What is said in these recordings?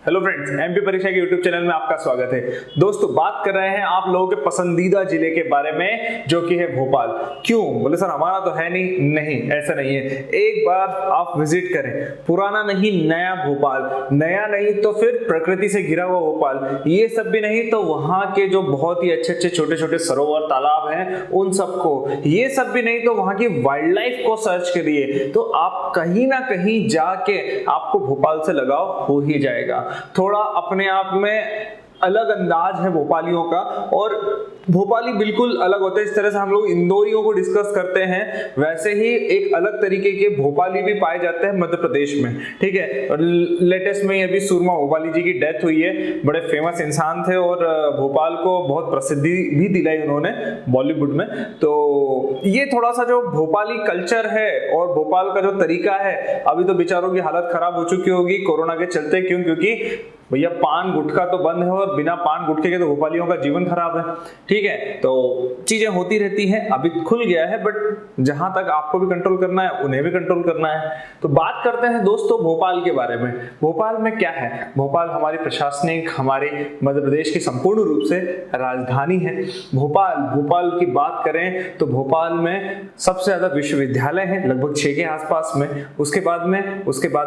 Hello friends, MP परीक्षा के YouTube channel में आपका स्वागत है। दोस्तों, बात कर रहे हैं आप लोगों के पसंदीदा जिले के बारे में, जो कि है भोपाल। क्यों बोले सर, हमारा तो है नहीं। नहीं, ऐसा नहीं है। एक बार आप विजिट करें, पुराना नहीं नया भोपाल, नया नहीं तो फिर प्रकृति से घिरा हुआ भोपाल, ये सब भी नहीं तो वहां के जो बहुत ही अच्छे अच्छे छोटे छोटे सरोवर तालाब हैं उन सबको, ये सब भी नहीं तो वहां की वाइल्ड लाइफ को सर्च करिए तो आप कहीं ना कहीं जाके आपको भोपाल से लगाव हो ही जाएगा। थोड़ा अपने आप में अलग अंदाज है भोपालियों का, और भोपाली बिल्कुल अलग होते हैं। इस तरह से हम लोग इंदौरियों को डिस्कस करते हैं, वैसे ही एक अलग तरीके के भोपाली भी पाए जाते हैं मध्य प्रदेश में। ठीक है, और लेटेस्ट में अभी सुरमा भोपाली जी की डेथ हुई है। बड़े फेमस इंसान थे और भोपाल को बहुत प्रसिद्धि भी दिलाई उन्होंने बॉलीवुड में। तो ये थोड़ा सा जो भोपाली कल्चर है और भोपाल का जो तरीका है, अभी तो बेचारों की हालत खराब हो चुकी होगी कोरोना के चलते। क्यों? क्योंकि भैया पान गुटखा तो बंद है और बिना पान गुटखे के तो भोपालियों का जीवन खराब है। ठीक है, तो चीजें होती रहती हैं। अभी खुल गया है, बट जहां तक आपको भी कंट्रोल करना है उन्हें भी कंट्रोल करना है। तो बात करते हैं दोस्तों भोपाल के बारे में। भोपाल में क्या है? भोपाल हमारी प्रशासनिक, हमारे मध्य प्रदेश की संपूर्ण रूप से राजधानी है। भोपाल की बात करें तो भोपाल में सबसे ज्यादा विश्वविद्यालय है, लगभग 6 के आसपास में। उसके बाद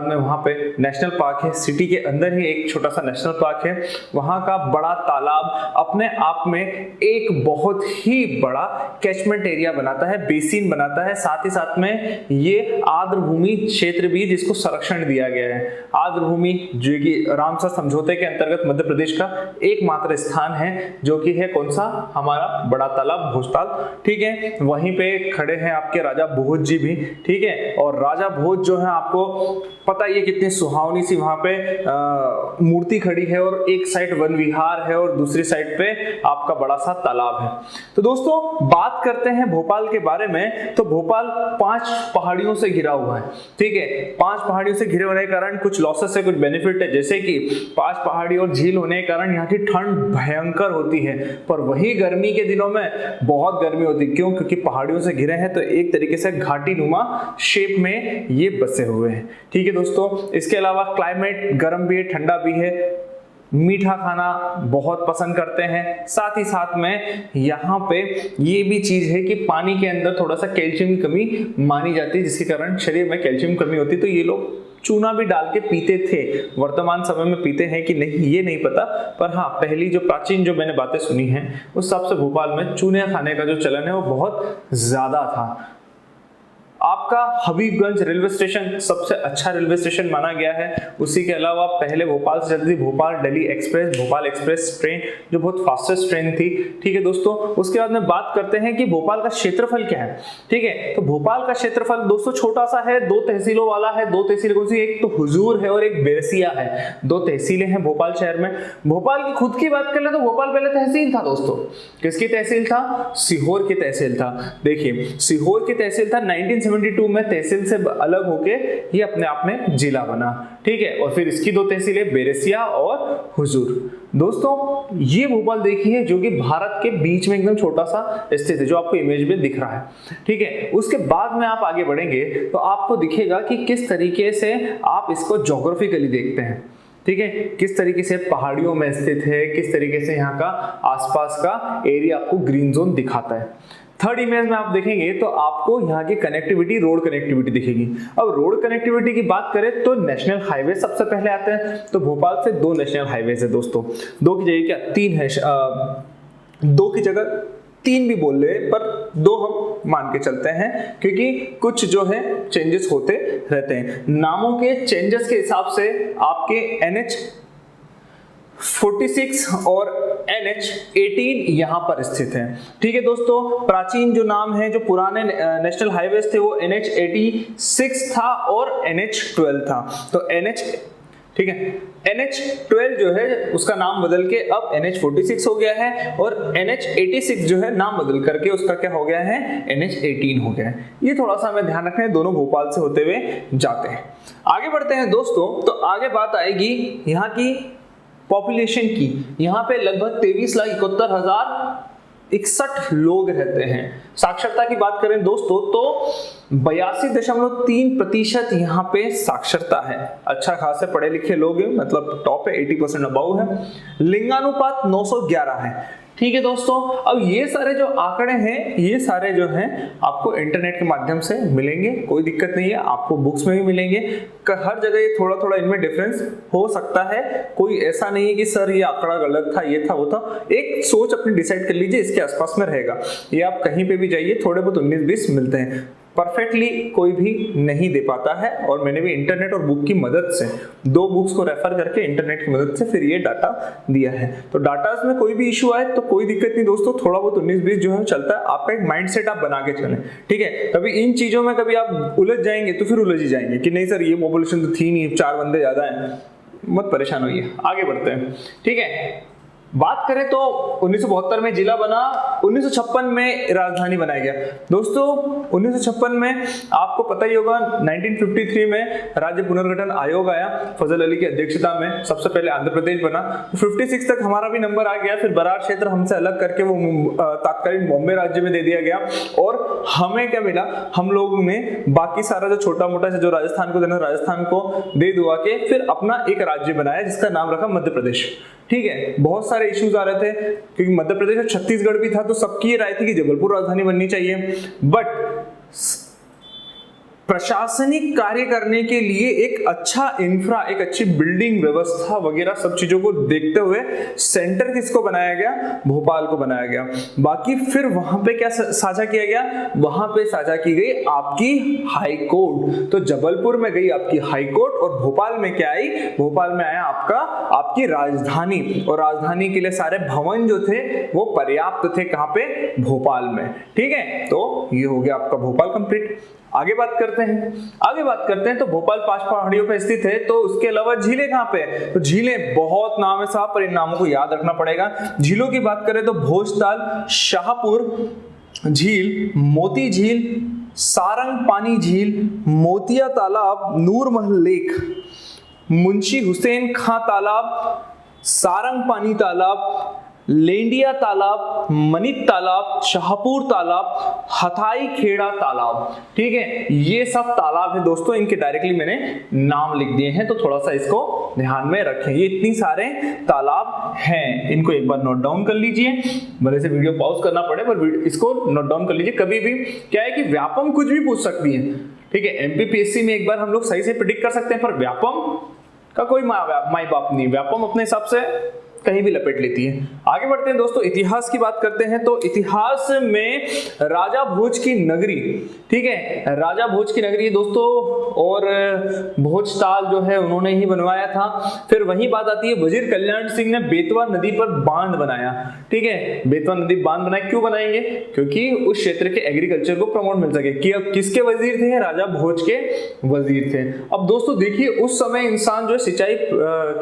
में वहां पे नेशनल पार्क है। सिटी के अंदर ही एक छोटा सा नेशनल पार्क है। वहां का बड़ा तालाब अपने आप में एक बहुत ही बड़ा कैचमेंट एरिया बनाता है, बेसिन बनाता है। साथ ही साथ में ये आर्द्र भूमि क्षेत्र भी, जिसको संरक्षण दिया गया है। आर्द्र भूमि जो कि रामसर समझौते के अंतर्गत मध्य प्रदेश का एकमात्र स्थान है, जो कि है कौन सा? हमारा बड़ा तालाब भोजताल। ठीक है, वहीं पे खड़े हैं आपके राजा भोज जी भी। ठीक है, और राजा भोज जो है, आपको पता ही है कितनी सुहावनी सी वहां पे मूर्ति खड़ी है, और एक साइड वन विहार है और दूसरी साइड पे आपका बड़ा सा तालाब है। तो दोस्तों, बात करते हैं भोपाल के बारे में। तो भोपाल 5 पहाड़ियों से घिरा हुआ है। ठीक है, 5 पहाड़ियों से घिरे होने के कारण कुछ लॉसेस है, कुछ बेनिफिट है। जैसे कि 5 पहाड़ी और झील होने के कारण यहाँ की ठंड भयंकर होती है, पर वही गर्मी के दिनों में बहुत गर्मी होती है। क्यों? क्योंकि पहाड़ियों से घिरे हैं तो एक तरीके से घाटी नुमा शेप में ये बसे हुए हैं। ठीक है दोस्तों, इसके अलावा क्लाइमेट गर्म भी है, ठंडा भी है। मीठा खाना बहुत पसंद करते हैं। साथ ही साथ में यहाँ पे ये भी चीज है कि पानी के अंदर थोड़ा सा कैल्शियम की कमी मानी जाती है, जिसके कारण शरीर में कैल्शियम कमी होती है। तो ये लोग चूना भी डाल के पीते थे। वर्तमान समय में पीते हैं कि नहीं ये नहीं पता, पर हाँ, पहली जो प्राचीन जो मैंने बातें सुनी हैं उस हिसाब से भोपाल में चूने खाने का जो चलन है वो बहुत ज्यादा था। आपका हबीबगंज रेलवे स्टेशन सबसे अच्छा रेलवे स्टेशन माना गया है। उसी के अलावा पहले भोपाल से चलती Bhopal Delhi express, Bhopal express train, जो बहुत फास्टेस्ट ट्रेन थी। ठीक है दोस्तों, उसके बाद में बात करते हैं कि भोपाल का क्षेत्रफल क्या है। ठीक है, तो भोपाल का क्षेत्रफल दोस्तों छोटा सा है, 2 तहसीलों वाला है। 2 तहसील कौन सी? एक तो हुजूर है और एक बेरसिया है। 2 तहसीलें हैं भोपाल शहर में। भोपाल की खुद की बात कर ले तो भोपाल पहले तहसील था दोस्तों। किसकी तहसील था? सीहोर की तहसील था। देखिए, सीहोर की तहसील था 1972 में, तहसील से अलग होके ये अपने आप में जिला बना। ठीक है, और फिर इसकी 2 तहसीलें बेरसिया और हुजूर। दोस्तों, ये भोपाल देखिए जो कि भारत के बीच में एकदम छोटा सा स्थित है, जो आपको इमेज में दिख रहा है। ठीक है, उसके बाद में आप आगे बढ़ेंगे तो आपको दिखेगा कि किस तरीके से आप इसको ज्योग्राफिकली देखते हैं। ठीक है, किस तरीके से पहाड़ियों में स्थित है, किस तरीके से यहाँ का आसपास का एरिया आपको ग्रीन जोन दिखाता है। थर्ड इमेज में आप देखेंगे तो आपको यहाँ की कनेक्टिविटी, रोड कनेक्टिविटी दिखेगी। अब रोड कनेक्टिविटी की बात करें तो नेशनल हाईवे सबसे पहले आते हैं। तो भोपाल से 2 नेशनल हाईवेज है दोस्तों। 2 की जगह क्या 3 है, 2 की जगह 3 भी बोल रहे, पर 2 हम मान के चलते हैं, क्योंकि कुछ जो है चेंजेस होते रहते हैं। नामों के चेंजेस के हिसाब से आपके NH 46 और NH18 यहां पर स्थित है। ठीक है दोस्तों, प्राचीन जो नाम है, जो पुराने नेशनल हाईवेज थे, वो NH86 था और NH12 था। तो ठीक है, NH12 जो है उसका नाम बदल के अब NH46 हो गया है, और NH86 जो है नाम बदल करके उसका क्या हो गया है? NH18 हो गया है। ये थोड़ा सा हमें ध्यान रखना है, दोनों भोपाल से होते हुए जाते हैं। आगे बढ़ते हैं दोस्तों, तो आगे बात आएगी यहाँ की पॉपुलेशन की। यहाँ पे लगभग 23,71,000 61 लोग रहते हैं। साक्षरता की बात करें दोस्तों तो 82.3% यहाँ पे साक्षरता है। अच्छा खासे पढ़े लिखे लोग हैं, मतलब टॉप है, 80% अबाउ है। लिंगानुपात 911 है। ठीक है दोस्तों, अब ये सारे जो आंकड़े हैं, ये सारे जो हैं आपको इंटरनेट के माध्यम से मिलेंगे, कोई दिक्कत नहीं है, आपको बुक्स में भी मिलेंगे। हर जगह ये थोड़ा थोड़ा इनमें डिफरेंस हो सकता है, कोई ऐसा नहीं है कि सर ये आंकड़ा गलत था, ये था वो था। एक सोच अपनी डिसाइड कर लीजिए, इसके आसपास में रहेगा। ये आप कहीं पे भी जाइए, थोड़े बहुत 19-20 मिलते हैं, परफेक्टली कोई भी नहीं दे पाता है। और मैंने भी इंटरनेट और बुक की मदद से 2 बुक्स को रेफर करके इंटरनेट की मदद से फिर ये डाटा दिया है। तो डाटा में कोई भी इशू आए तो कोई दिक्कत नहीं दोस्तों, थोड़ा बहुत 19-20 जो है चलता है। आपका एक माइंडसेट आप बना के चलें, ठीक है। कभी इन चीजों में कभी आप उलझ जाएंगे तो फिर उलझ ही जाएंगे कि नहीं सर ये पॉपुलेशन तो थी नहीं, 4 बंदे ज्यादा हैं, मत परेशान होइए, आगे बढ़ते हैं, ठीक है। बात करें तो 1972 में जिला बना, 1956 में राजधानी बनाया गया। दोस्तों 1956 में आपको पता ही होगा, 1953 में राज्य पुनर्गठन आयोग आया फजल अली की अध्यक्षता में, सबसे पहले आंध्र प्रदेश बना। 56 तक हमारा भी नंबर आ गया, फिर बरार क्षेत्र हमसे अलग करके वो तात्कालीन बॉम्बे राज्य में दे दिया गया। और हमें क्या मिला, हम लोगों ने बाकी सारा जो छोटा मोटा जो राजस्थान को देना, राजस्थान को दे दुआ के फिर अपना एक राज्य बनाया जिसका नाम रखा मध्य प्रदेश, ठीक है। बहुत सारे इश्यूज आ रहे थे क्योंकि मध्य प्रदेश और छत्तीसगढ़ भी था, तो सबकी ये राय थी कि जबलपुर राजधानी बननी चाहिए। बट प्रशासनिक कार्य करने के लिए एक अच्छा इंफ्रा, एक अच्छी बिल्डिंग व्यवस्था वगैरह सब चीजों को देखते हुए सेंटर किसको बनाया गया, भोपाल को बनाया गया। बाकी फिर वहां पे क्या साझा किया गया, वहां पे साझा की गई आपकी हाई कोर्ट। तो जबलपुर में गई आपकी हाई कोर्ट और भोपाल में क्या आई, भोपाल में आया आपकी राजधानी। और राजधानी के लिए सारे भवन जो थे वो पर्याप्त थे, कहां पे, भोपाल में, ठीक है। तो ये हो गया आपका भोपाल कंप्लीट। आगे बात करते हैं तो भोपाल 5 पहाड़ियों पे स्थित है। तो उसके अलावा झीलें कहां पे, तो झीलें बहुत नाम है साहब, पर इन नामों को याद रखना पड़ेगा। झीलों की बात करें तो भोजताल, शाहपुर झील, मोती झील, सारंग पानी झील, मोतिया तालाब, नूरमहल लेक, मुंशी हुसैन खां तालाब, सारंग पानी तालाब, लेंडिया तालाब, मनिक तालाब, शाहपुर तालाब, हथाई खेड़ा तालाब, ठीक है। ये सब तालाब है दोस्तों, इनके डायरेक्टली मैंने नाम लिख दिए हैं, तो थोड़ा सा इसको ध्यान में रखें। ये इतनी सारे तालाब हैं, इनको एक बार नोट डाउन कर लीजिए, भले से वीडियो पॉज करना पड़े पर इसको नोट डाउन कर लीजिए। कभी भी क्या है कि व्यापम कुछ भी पूछ सकती है, ठीक है। एमपीपीएससी में एक बार हम लोग सही से प्रेडिक्ट कर सकते हैं, पर व्यापम का कोई माई बाप नहीं, व्यापम अपने हिसाब से कहीं भी लपेट लेती है। आगे बढ़ते हैं दोस्तों, इतिहास की बात करते हैं। तो इतिहास में राजा भोज की नगरी, ठीक है, राजा भोज की नगरी दोस्तों, और भोजताल जो है उन्होंने ही बनवाया था। फिर वही बात आती है, वजीर कल्याण सिंह ने बेतवा नदी पर बांध बनाया, ठीक है। बेतवा नदी बांध बनाया, क्यों बनाएंगे, क्योंकि उस क्षेत्र के एग्रीकल्चर को प्रमोट मिल सके। कि अब किसके वजीर थे, राजा भोज के वजीर थे। अब दोस्तों देखिए, उस समय इंसान जो सिंचाई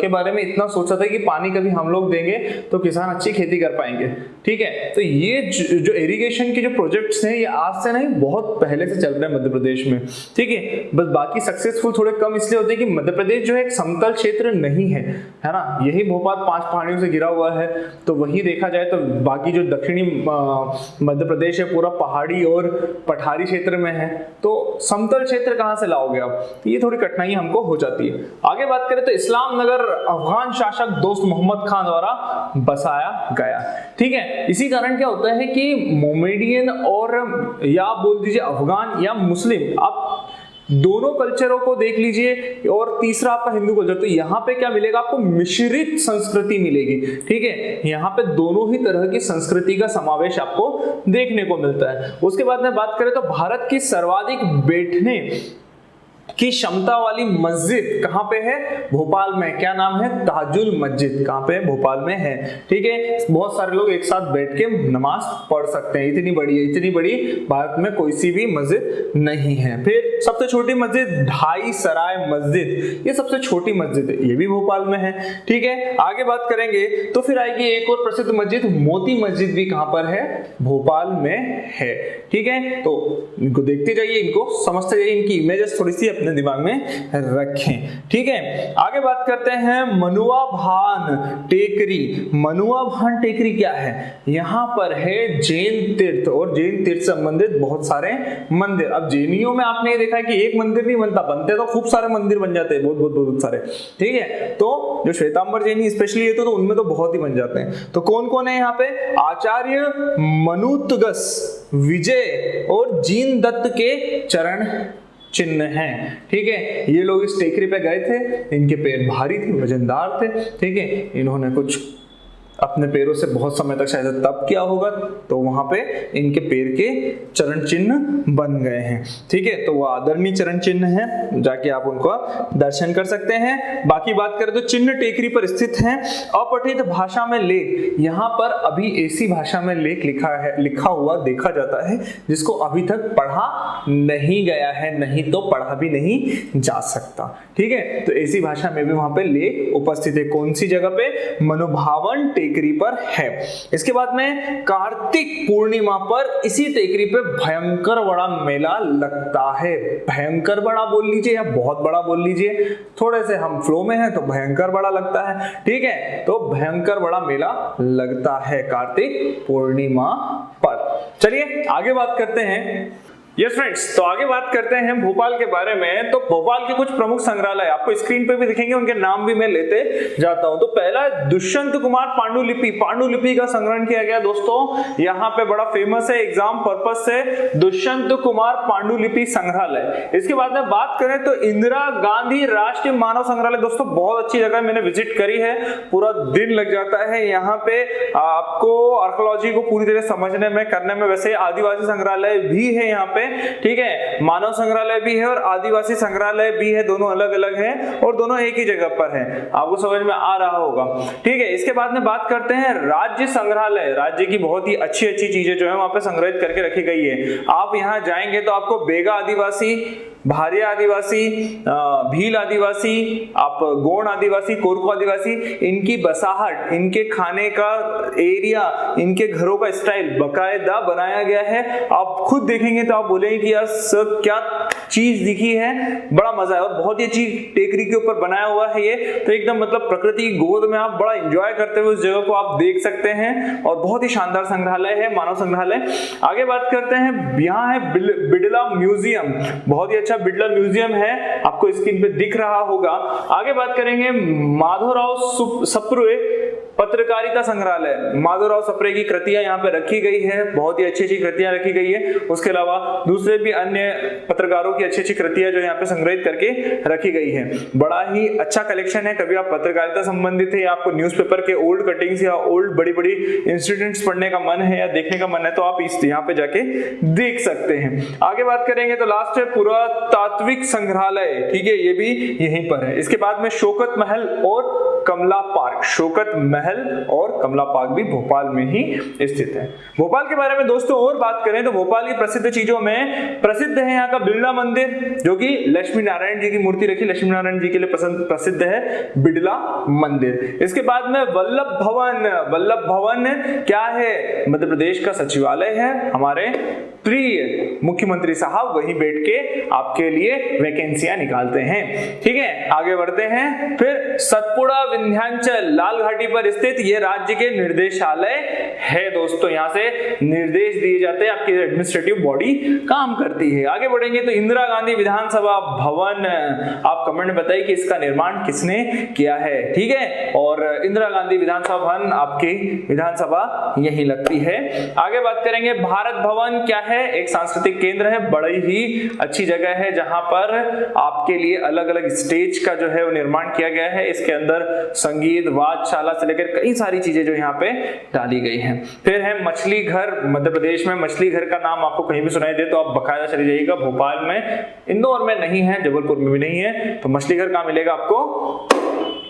के बारे में इतना सोचा था कि पानी कभी हम लोग देंगे तो किसान अच्छी खेती कर पाएंगे, ठीक है। तो ये जो इरिगेशन के जो प्रोजेक्ट्स हैं, ये आज से नहीं बहुत पहले से चल रहे हैं मध्य प्रदेश में, ठीक है। बस बाकी सक्सेसफुल थोड़े कम इसलिए होते हैं कि मध्य प्रदेश जो है एक समतल क्षेत्र नहीं है, है ना। यही भोपाल 5 पहाड़ियों से घिरा हुआ है, तो वही देखा जाए तो बाकी जो दक्षिणी मध्य प्रदेश है पूरा पहाड़ी और पठारी क्षेत्र में है, तो समतल क्षेत्र कहां से लाओगे आप, तो ये थोड़ी कठिनाई हमको हो जाती है। आगे बात करें तो इस्लाम नगर अफगान शासक दोस्त मोहम्मद खान द्वारा बसाया गया, ठीक है। इसी कारण क्या होता है कि मोमेडियन और या बोल दीजिए अफगान या मुस्लिम, आप दोनों कल्चरों को देख लीजिए, और तीसरा आपका हिंदू कल्चर। तो यहाँ पे क्या मिलेगा आपको, मिश्रित संस्कृति मिलेगी, ठीक है। यहाँ पे दोनों ही तरह की संस्कृति का समावेश आपको देखने को मिलता है। उसके बाद में बात करें तो भारत की सर्वाधिक बैठने की क्षमता वाली मस्जिद कहां पे है, भोपाल में। क्या नाम है, ताजुल मस्जिद, कहां पे, भोपाल में है, ठीक है। बहुत सारे लोग एक साथ बैठ के नमाज पढ़ सकते हैं, इतनी बड़ी है, इतनी बड़ी भारत में कोई सी भी मस्जिद नहीं है। फिर सबसे छोटी मस्जिद ढाई सराय मस्जिद, ये सबसे छोटी मस्जिद है, ये भी भोपाल में है, ठीक है। आगे बात करेंगे तो फिर आएगी एक और प्रसिद्ध मस्जिद, मोती मस्जिद भी कहां पर है, भोपाल में है, ठीक है। तो इनको देखते जाइए, इनको समझते जाइए, इनकी इमेजेस थोड़ी सी अपने दिमाग में रखें। ठीक है, आगे बात करते हैं मनुआ भान टेकरी। मनुआ भान टेकरी क्या है? यहाँ पर है जैन तीर्थ और जैन तीर्थ संबंधित बहुत सारे मंदिर। अब जैनियों में आपने देखा है कि एक मंदिर नहीं बनता, बनते तो खूब सारे मंदिर बन जाते हैं, बहुत सारे। ठीक है, तो जो श्वेतांबर जैनी स्पेशली है तो उनमें तो बहुत ही बन जाते हैं। तो कौन कौन है यहाँ पे? आचार्य मनुतगस, विजय और जीन दत्त के चरण चिन्ह हैं। ठीक है, ये लोग इस टेकरी पे गए थे, इनके पैर भारी थे, वजनदार थे। ठीक है, इन्होंने कुछ अपने पैरों से बहुत समय तक शायद तप किया होगा, तो वहां पे इनके पैर के चरण चिन्ह बन गए हैं। ठीक है, तो वो आदरणीय चरण चिन्ह है, जाके आप उनको दर्शन कर सकते हैं। बाकी बात करें तो चिन्ह टेकरी पर स्थित हैं। अपठित भाषा में लेख, यहाँ पर अभी ऐसी भाषा में लेख लिखा हुआ देखा जाता है जिसको अभी तक पढ़ा नहीं गया है, नहीं तो पढ़ा भी नहीं जा सकता। ठीक है, तो ऐसी भाषा में भी वहां पे लेख उपस्थित है। कौन सी जगह पे? मनुभावन टेकरी पर है। इसके बाद में कार्तिक पूर्णिमा पर इसी टेकरी पे भयंकर बड़ा मेला लगता है। भयंकर बड़ा बोल लीजिए या बहुत बड़ा बोल लीजिए, थोड़े से हम फ्लो में हैं तो भयंकर बड़ा लगता है। ठीक है, तो भयंकर बड़ा मेला लगता है कार्तिक पूर्णिमा पर। चलिए आगे बात करते हैं। यस फ्रेंड्स, तो आगे बात करते हैं भोपाल के बारे में। तो भोपाल के कुछ प्रमुख संग्रहालय आपको स्क्रीन पे भी दिखेंगे, उनके नाम भी मैं लेते जाता हूं। तो पहला है दुष्यंत कुमार पांडुलिपि। पांडुलिपि का संग्रहण किया गया दोस्तों, यहाँ पे बड़ा फेमस है एग्जाम पर्पज से, दुष्यंत कुमार पांडुलिपि संग्रहालय। इसके बाद में बात करें तो इंदिरा गांधी राष्ट्रीय मानव संग्रहालय। दोस्तों बहुत अच्छी जगह, मैंने विजिट करी है, पूरा दिन लग जाता है यहाँ पे आपको आर्कियोलॉजी को पूरी तरह समझने में करने में। वैसे आदिवासी संग्रहालय भी है यहाँ पे, ठीक है, मानव संग्रहालय भी है और आदिवासी संग्रहालय भी है, दोनों अलग अलग हैं और दोनों एक ही जगह पर हैं, आपको समझ में आ रहा होगा। ठीक है, इसके बाद में बात करते हैं राज्य संग्रहालय। राज्य की बहुत ही अच्छी अच्छी चीजें जो है वहां पे संग्रहित करके रखी गई है। आप यहाँ जाएंगे तो आपको बेगा आदिवासी, भारिया आदिवासी, भील आदिवासी, आप गोंड आदिवासी, कोरको आदिवासी, इनकी बसाहट, इनके खाने का एरिया, इनके घरों का स्टाइल बकायदा बनाया गया है। आप खुद देखेंगे तो आप बोलेंगे कि यार सर क्या चीज दिखी है, बड़ा मजा है। और बहुत ही अच्छी टेकरी के ऊपर बनाया हुआ है ये, तो एकदम मतलब प्रकृति की गोद में आप बड़ा एंजॉय करते हुए उस जगह को आप देख सकते हैं। और बहुत ही शानदार संग्रहालय है, मानव संग्रहालय। आगे बात करते हैं, यहाँ है बिड़ला म्यूजियम, बहुत ही अच्छा बिड़ला म्यूजियम है, आपको स्क्रीन पे दिख रहा होगा। आगे बात करेंगे माधवराव सप्रे पत्रकारिता संग्रहालय। माधवराव सप्रे की कृतियां यहाँ पे रखी गई है, बहुत ही अच्छी अच्छी कृतियां रखी गई है। उसके अलावा दूसरे भी अन्य पत्रकारों की अच्छी अच्छी कृतियां जो यहाँ पे संग्रहित करके रखी गई है। बड़ा ही अच्छा कलेक्शन है। कभी आप पत्रकारिता संबंधित है या आपको न्यूज़पेपर के ओल्ड कटिंग्स या ओल्ड बड़ी बड़ी इंसिडेंट्स पढ़ने का मन है या देखने का मन है तो आप इस यहाँ पे जाके देख सकते हैं। आगे बात करेंगे तो लास्ट है पुरातात्विक संग्रहालय, ठीक है, ये भी यहीं पर है। इसके बाद में शौकत महल और कमला पार्क, शौकत महल और कमला पार्क भी भोपाल में ही स्थित है। भोपाल के बारे में दोस्तों और बात करें तो भोपाल की प्रसिद्ध चीजों में प्रसिद्ध है यहाँ का बिड़ला मंदिर, जो कि लक्ष्मी नारायण जी की मूर्ति रखी, लक्ष्मी नारायण जी के लिए प्रसिद्ध है बिड़ला मंदिर। इसके बाद में वल्लभ भवन। वल्लभ भवन क्या है? मध्य प्रदेश का सचिवालय है, हमारे प्रिय मुख्यमंत्री साहब वहीं बैठ के आपके लिए वैकेंसियां निकालते हैं। ठीक है, आगे बढ़ते हैं। फिर सतपुड़ा विंध्याचल लाल घाटी पर स्थित ये राज्य के निर्देशालय है दोस्तों, यहाँ से निर्देश दिए जाते हैं, आपकी एडमिनिस्ट्रेटिव बॉडी काम करती है। आगे बढ़ेंगे तो इंदिरा गांधी विधानसभा भवन, आप कमेंट में बताइए कि इसका निर्माण किसने किया है। ठीक है, और इंदिरा गांधी विधानसभा भवन आपकी विधानसभा यही लगती है। आगे बात करेंगे भारत भवन क्या है? एक सांस्कृतिक केंद्र है, बड़ी ही अच्छी जगह है जहां पर आपके लिए अलग अलग स्टेज का जो है वो निर्माण किया गया है। इसके अंदर संगीत, वादशाला से लेकर कई सारी चीजें जो यहाँ पे डाली गई हैं। फिर है मछली घर, मध्य प्रदेश में मछली घर का नाम आपको कहीं भी सुनाई दे तो आप बकायदा चले जाइएगा। भोपाल में, इंदौर में नहीं है, जबलपुर में भी नहीं है, तो मछली घर कहाँ मिलेगा आपको?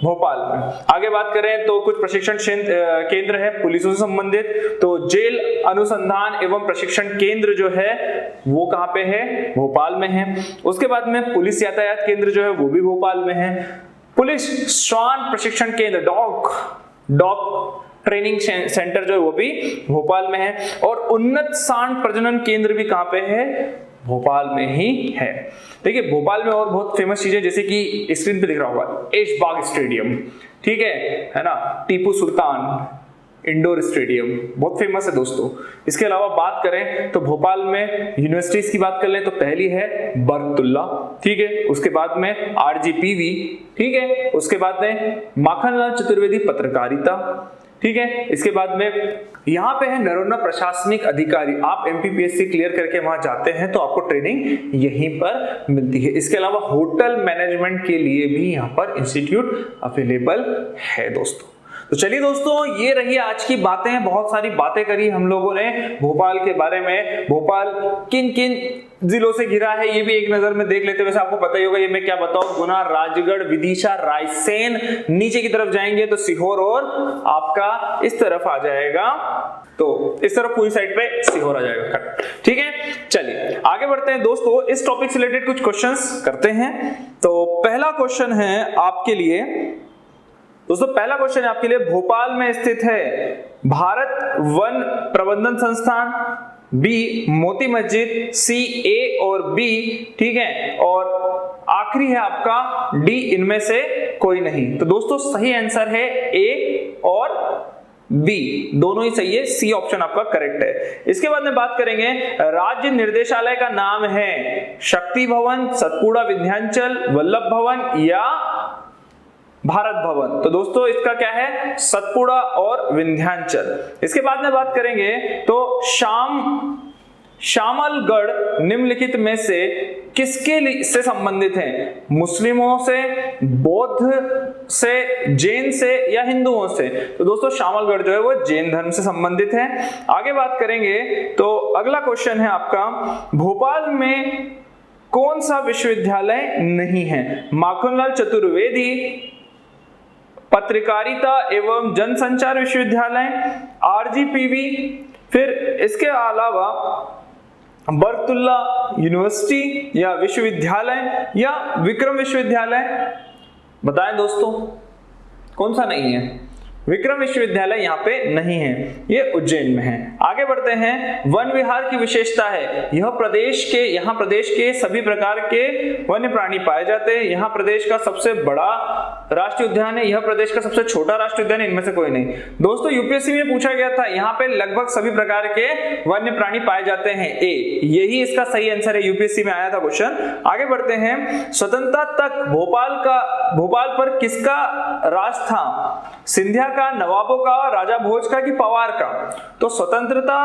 भोपाल में। आगे बात करें तो कुछ प्रशिक्षण केंद्र है पुलिसों से संबंधित, तो जेल अनुसंधान एवं प्रशिक्षण केंद्र जो है वो कहाँ पे है? भोपाल में है। उसके बाद में पुलिस यातायात केंद्र जो है वो भी भोपाल में है। पुलिस श्वान प्रशिक्षण केंद्र, डॉग ट्रेनिंग सेंटर जो है वो भी भोपाल में है। और उन्नत सांड प्रजनन केंद्र भी कहाँ पे है? भोपाल में ही है। देखिए भोपाल में और बहुत फेमस चीजें जैसे कि स्क्रीन पे दिख रहा होगा ऐशबाग स्टेडियम, ठीक है ना, टीपू सुल्तान इंडोर स्टेडियम बहुत फेमस है दोस्तों। इसके अलावा बात करें तो भोपाल में यूनिवर्सिटीज की बात कर लें तो पहली है बरकतुल्ला, ठीक है, उसके बाद में RGPV, ठीक है, उसके बाद में माखनलाल चतुर्वेदी पत्रकारिता, ठीक है, इसके बाद में यहाँ पे है नरोन्ना प्रशासनिक अधिकारी। आप MPPSC क्लियर करके वहां जाते हैं तो आपको ट्रेनिंग यहीं पर मिलती है। इसके अलावा होटल मैनेजमेंट के लिए भी यहाँ पर इंस्टीट्यूट अवेलेबल है दोस्तों। तो चलिए दोस्तों, ये रही आज की बातें। बहुत सारी बातें करी हम लोगों ने भोपाल के बारे में। भोपाल किन किन जिलों से घिरा है ये भी एक नजर में देख लेते हैं। वैसे आपको पता ही होगा, ये मैं क्या बताऊं, गुना, राजगढ़, विदिशा, रायसेन, नीचे की तरफ जाएंगे तो सीहोर और आपका इस तरफ आ जाएगा, तो इस तरफ पूरी साइड पे सीहोर आ जाएगा, ठीक है। चलिए आगे बढ़ते हैं दोस्तों, इस टॉपिक से रिलेटेड कुछ क्वेश्चंस करते हैं। तो पहला क्वेश्चन है आपके लिए दोस्तों, पहला क्वेश्चन है आपके लिए, भोपाल में स्थित है भारत वन प्रबंधन संस्थान, बी मोती मस्जिद, सी ए और बी, ठीक है, और आखिरी है आपका डी, इनमें से कोई नहीं। तो दोस्तों सही आंसर है ए और बी, दोनों ही सही है, सी ऑप्शन आपका करेक्ट है। इसके बाद में बात करेंगे, राज्य निर्देशालय का नाम है शक्ति भवन, सतपुड़ा विंध्याचल, वल्लभ भवन या भारत भवन। तो दोस्तों इसका क्या है, सतपुड़ा और विंध्याचल। इसके बाद में बात करेंगे तो शामलगढ़ निम्नलिखित में से किसके से संबंधित है, मुस्लिमों से, बौद्ध से, जैन से या हिंदुओं से। तो दोस्तों शामलगढ़ जो है वो जैन धर्म से संबंधित है। आगे बात करेंगे तो अगला क्वेश्चन है आपका, भोपाल में कौन सा विश्वविद्यालय नहीं है, माखनलाल चतुर्वेदी पत्रकारिता एवं जनसंचार विश्वविद्यालय, RGPV, फिर इसके अलावा बरकतुल्ला यूनिवर्सिटी या विश्वविद्यालय या विक्रम विश्वविद्यालय। बताएं दोस्तों कौन सा नहीं है, विक्रम विश्वविद्यालय यहाँ पे नहीं है, ये उज्जैन में है। आगे बढ़ते हैं, वन विहार की विशेषता है, यहाँ प्रदेश के सभी प्रकार के वन्य प्राणी पाए जाते हैं। यहाँ प्रदेश का सबसे बड़ा राष्ट्रीय उद्यान है, यह प्रदेश का सबसे छोटा राष्ट्रीय उद्यान है, इनमें से कोई नहीं। दोस्तों यूपीएससी में पूछा गया था, यहाँ पे लगभग सभी प्रकार के वन्य प्राणी पाए जाते हैं, ए, यही इसका सही आंसर है, यूपीएससी में आया था क्वेश्चन। आगे बढ़ते हैं, स्वतंत्रता तक भोपाल पर किसका राज था, सिंधिया का, नवाबों का, राजा भोज का कि पवार का। तो स्वतंत्रता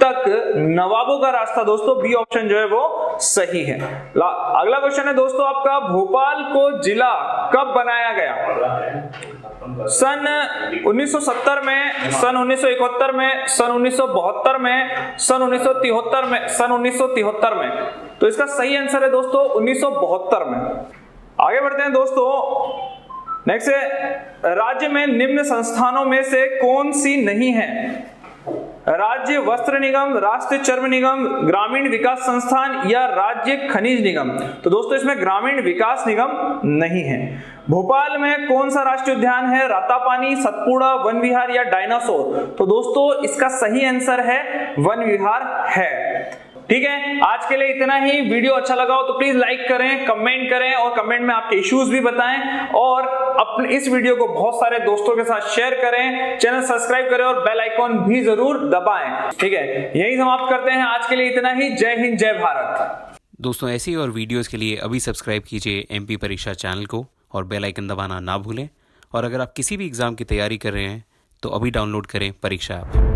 तक नवाबों का राज था दोस्तों, बी ऑप्शन जो है वो सही है। अगला क्वेश्चन है दोस्तों आपका, भोपाल को जिला कब बनाया गया, सन 1970 में, सन 1971 में, सन 1972 में, सन 1973 में, सन 1973 में। तो इसका सही आंसर है दोस्तों 1972 में। आगे बढ़ते हैं दोस्तों, नेक्स्ट है, राज्य में निम्न संस्थानों में से कौन सी नहीं है, राज्य वस्त्र निगम, राष्ट्रीय चर्म निगम, ग्रामीण विकास संस्थान या राज्य खनिज निगम। तो दोस्तों इसमें ग्रामीण विकास निगम नहीं है। भोपाल में कौन सा राष्ट्रीय उद्यान है, रातापानी, सतपुड़ा, वन विहार या डायनासोर। तो दोस्तों इसका सही आंसर है वन विहार है। ठीक है, आज के लिए इतना ही। वीडियो अच्छा लगा हो तो प्लीज लाइक करें, कमेंट करें और कमेंट में आपके इश्यूज भी बताएं और अपने इस वीडियो को बहुत सारे दोस्तों के साथ शेयर करें, चैनल सब्सक्राइब करें और बेल आइकॉन भी जरूर दबाएं। ठीक है, यही समाप्त करते हैं आज के लिए इतना ही। जय हिंद, जय भारत। दोस्तों ऐसी और वीडियोस के लिए अभी सब्सक्राइब कीजिए MP परीक्षा चैनल को और बेल आइकन दबाना ना भूलें। और अगर आप किसी भी एग्जाम की तैयारी कर रहे हैं तो अभी डाउनलोड करें परीक्षा ऐप।